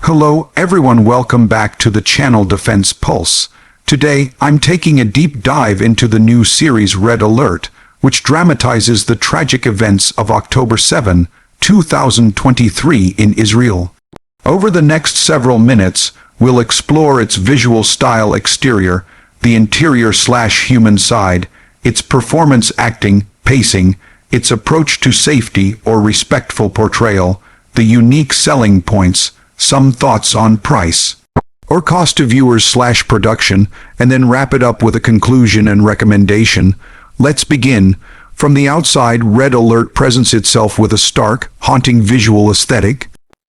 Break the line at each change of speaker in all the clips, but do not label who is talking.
Hello everyone, welcome back to the channel Defense Pulse. Today, I'm taking a deep dive into the new series Red Alert, which dramatizes the tragic events of October 7, 2023 in Israel. Over the next several minutes, we'll explore its visual style exterior, the interior/human side, its performance acting, pacing, its approach to safety or respectful portrayal, the unique selling points, some thoughts on price or cost to viewers/production, and then wrap it up with a conclusion and recommendation. Let's begin. From the outside, Red Alert presents itself with a stark, haunting visual aesthetic.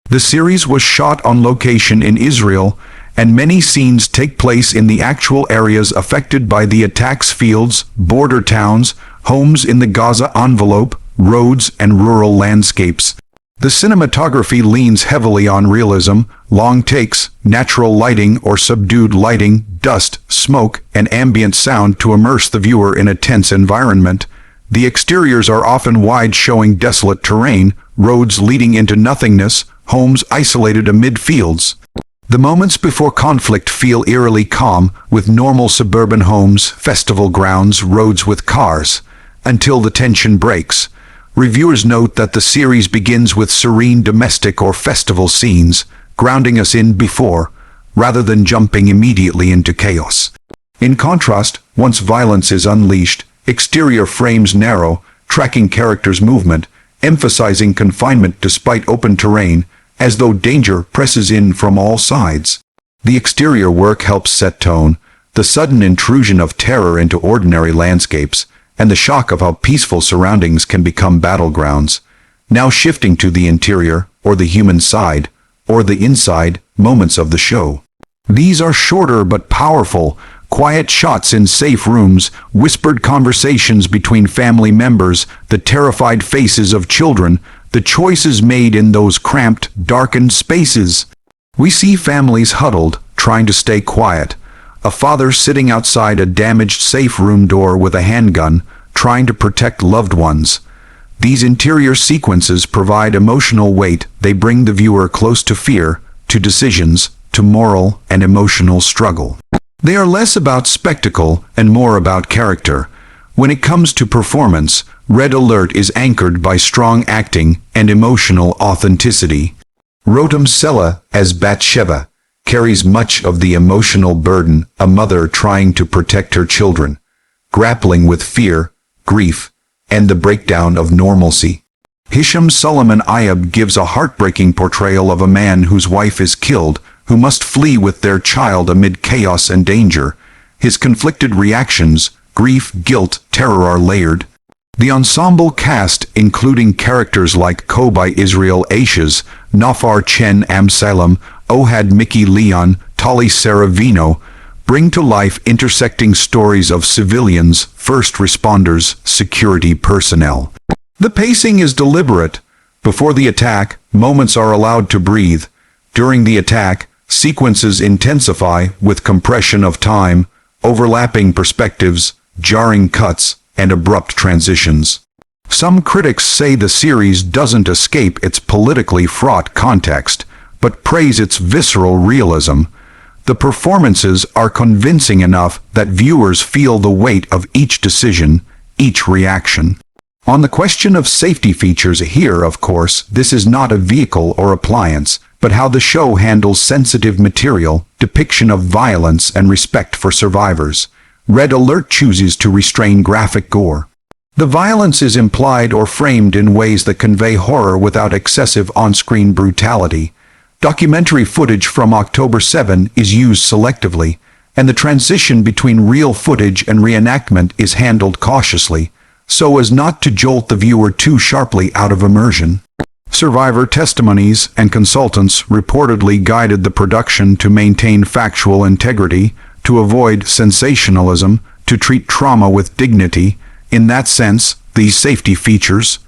The series was shot on location in Israel, and many scenes take place in the actual areas affected by the attacks: fields, border towns, homes in the Gaza envelope, roads, and rural landscapes. The cinematography leans heavily on realism, long takes, natural lighting or subdued lighting, dust, smoke, and ambient sound to immerse the viewer in a tense environment. The exteriors are often wide, showing desolate terrain, roads leading into nothingness, homes isolated amid fields. The moments before conflict feel eerily calm, with normal suburban homes, festival grounds, roads with cars, until the tension breaks. Reviewers note that the series begins with serene domestic or festival scenes, grounding us in before, rather than jumping immediately into chaos. In contrast, once violence is unleashed, exterior frames narrow, tracking characters' movement, emphasizing confinement despite open terrain, as though danger presses in from all sides. The exterior work helps set tone, the sudden intrusion of terror into ordinary landscapes, and the shock of how peaceful surroundings can become battlegrounds. Now shifting to the interior, or the human side, or the inside, moments of the show. These are shorter but powerful, quiet shots in safe rooms, whispered conversations between family members, the terrified faces of children, the choices made in those cramped, darkened spaces. We see families huddled, trying to stay quiet. A father sitting outside a damaged safe room door with a handgun, trying to protect loved ones. These interior sequences provide emotional weight. They bring the viewer close to fear, to decisions, to moral and emotional struggle. They are less about spectacle and more about character. When it comes to performance, Red Alert is anchored by strong acting and emotional authenticity. Rotem Sella, as Bathsheba, carries much of the emotional burden, a mother trying to protect her children, grappling with fear, grief, and the breakdown of normalcy. Hisham Suleiman Ayub gives a heartbreaking portrayal of a man whose wife is killed, who must flee with their child amid chaos and danger. His conflicted reactions, grief, guilt, terror are layered. The ensemble cast, including characters like Kobai Israel Ashes, Nafar Chen Amsalem, Ohad Mickey Leon, Tali Saravino, bring to life intersecting stories of civilians, first responders, security personnel. The pacing is deliberate. Before the attack, moments are allowed to breathe. During the attack, sequences intensify with compression of time, overlapping perspectives, jarring cuts, and abrupt transitions. Some critics say the series doesn't escape its politically fraught context, but praise its visceral realism. The performances are convincing enough that viewers feel the weight of each decision, each reaction. On the question of safety features here, of course, this is not a vehicle or appliance, but how the show handles sensitive material, depiction of violence, and respect for survivors. Red Alert chooses to restrain graphic gore. The violence is implied or framed in ways that convey horror without excessive on-screen brutality. Documentary footage from October 7 is used selectively, and the transition between real footage and reenactment is handled cautiously, so as not to jolt the viewer too sharply out of immersion. Survivor testimonies and consultants reportedly guided the production to maintain factual integrity, to avoid sensationalism, to treat trauma with dignity. In that sense, these safety features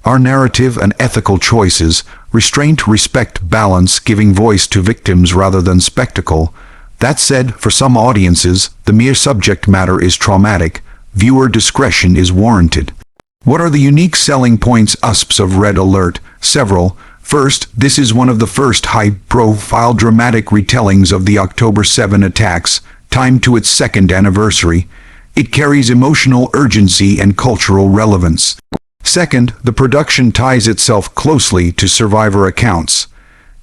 are narrative and ethical choices, restraint, respect, balance, giving voice to victims rather than spectacle. That said, for some audiences, the mere subject matter is traumatic. Viewer discretion is warranted. What are the unique selling points of Red Alert? Several. First, this is one of the first high-profile dramatic retellings of the October 7 attacks, timed to its second anniversary. It carries emotional urgency and cultural relevance. Second, the production ties itself closely to survivor accounts.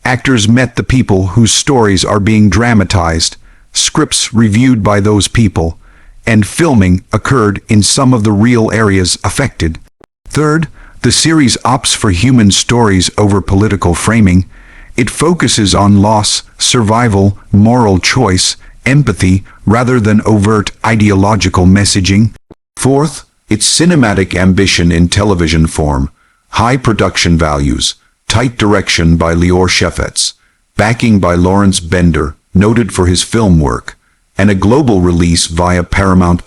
Actors met the people whose stories are being dramatized, scripts reviewed by those people, and filming occurred in some of the real areas affected. Third, the series opts for human stories over political framing. It focuses on loss, survival, moral choice, empathy, rather than overt ideological messaging. Fourth, its cinematic ambition in television form, high production values, tight direction by Lior Shefetz, backing by Lawrence Bender, noted for his film work, and a global release via Paramount+.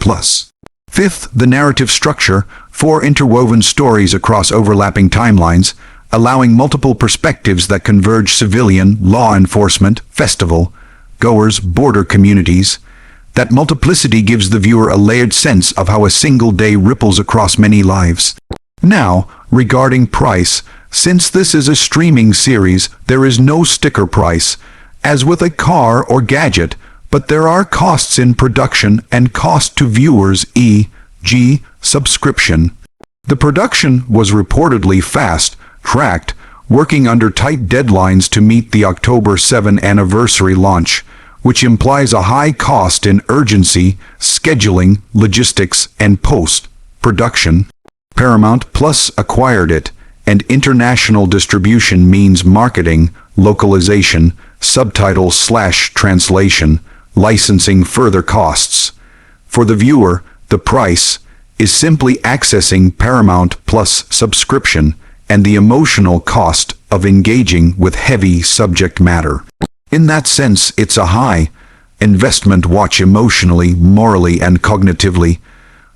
Fifth, the narrative structure, 4 interwoven stories across overlapping timelines, allowing multiple perspectives that converge: civilian, law enforcement, festival, goers, border communities. That multiplicity gives the viewer a layered sense of how a single day ripples across many lives. Now, regarding price, since this is a streaming series, there is no sticker price, as with a car or gadget, but there are costs in production and cost to viewers, e.g., subscription. The production was reportedly fast-tracked, working under tight deadlines to meet the October 7 anniversary launch, which implies a high cost in urgency, scheduling, logistics, and post-production. Paramount Plus acquired it, and international distribution means marketing, localization, subtitle/translation, licensing, further costs. For the viewer, the price is simply accessing Paramount Plus subscription and the emotional cost of engaging with heavy subject matter. In that sense, it's a high investment watch emotionally, morally, and cognitively.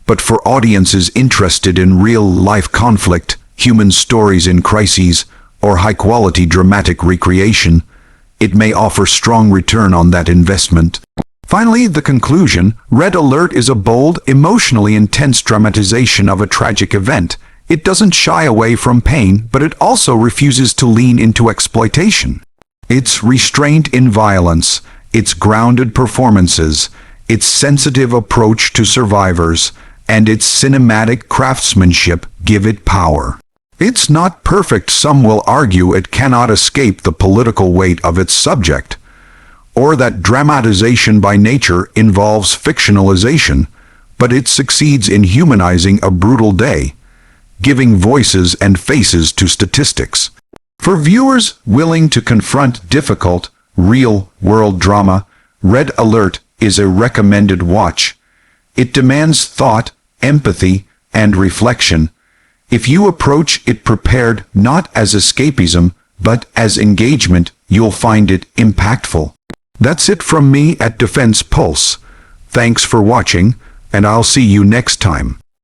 But for audiences interested in real-life conflict, human stories in crises, or high-quality dramatic recreation, it may offer strong return on that investment. Finally, the conclusion: Red Alert is a bold, emotionally intense dramatization of a tragic event. It doesn't shy away from pain, but it also refuses to lean into exploitation. Its restraint in violence, its grounded performances, its sensitive approach to survivors, and its cinematic craftsmanship give it power. It's not perfect. Some will argue it cannot escape the political weight of its subject, or that dramatization by nature involves fictionalization, but it succeeds in humanizing a brutal day, giving voices and faces to statistics. For viewers willing to confront difficult, real-world drama, Red Alert is a recommended watch. It demands thought, empathy, and reflection. If you approach it prepared not as escapism, but as engagement, you'll find it impactful. That's it from me at Defense Pulse. Thanks for watching, and I'll see you next time.